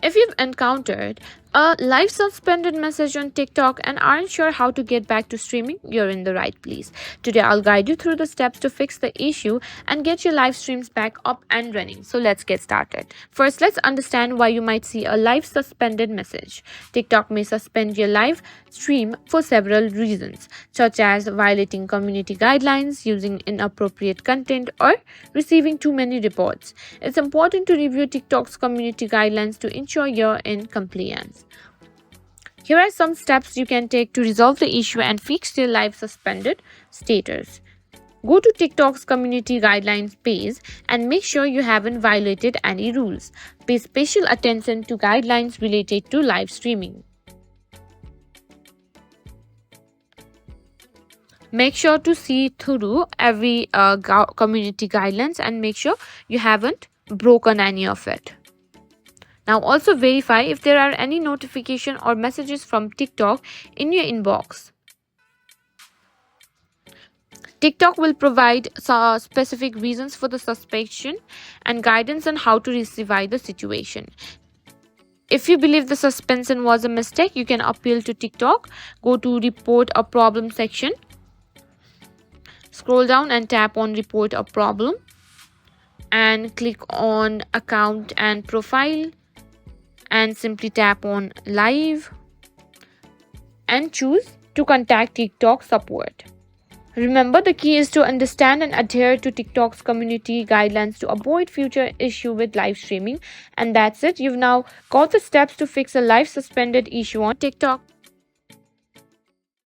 If you've encountered a live suspended message on TikTok and aren't sure how to get back to streaming, you're in the right place. Today, I'll guide you through the steps to fix the issue and get your live streams back up and running. So let's get started. First, let's understand why you might see a live suspended message. TikTok may suspend your live stream for several reasons, such as violating community guidelines, using inappropriate content, or receiving too many reports. It's important to review TikTok's community guidelines to ensure you're in compliance. Here are some steps you can take to resolve the issue and fix your live suspended status. Go to TikTok's community guidelines page and make sure you haven't violated any rules. Pay special attention to guidelines related to live streaming. Make sure to see through every community guidelines and make sure you haven't broken any of it. Now also verify if there are any notification or messages from TikTok in your inbox. TikTok will provide specific reasons for the suspension and guidance on how to rectify the situation. If you believe the suspension was a mistake, you can appeal to TikTok. Go to report a problem section. Scroll down and tap on report a problem and click on account and profile and simply tap on live and choose to contact TikTok support. Remember, the key is to understand and adhere to TikTok's community guidelines to avoid future issue with live streaming. And that's it. You've now got the steps to fix a live suspended issue on TikTok.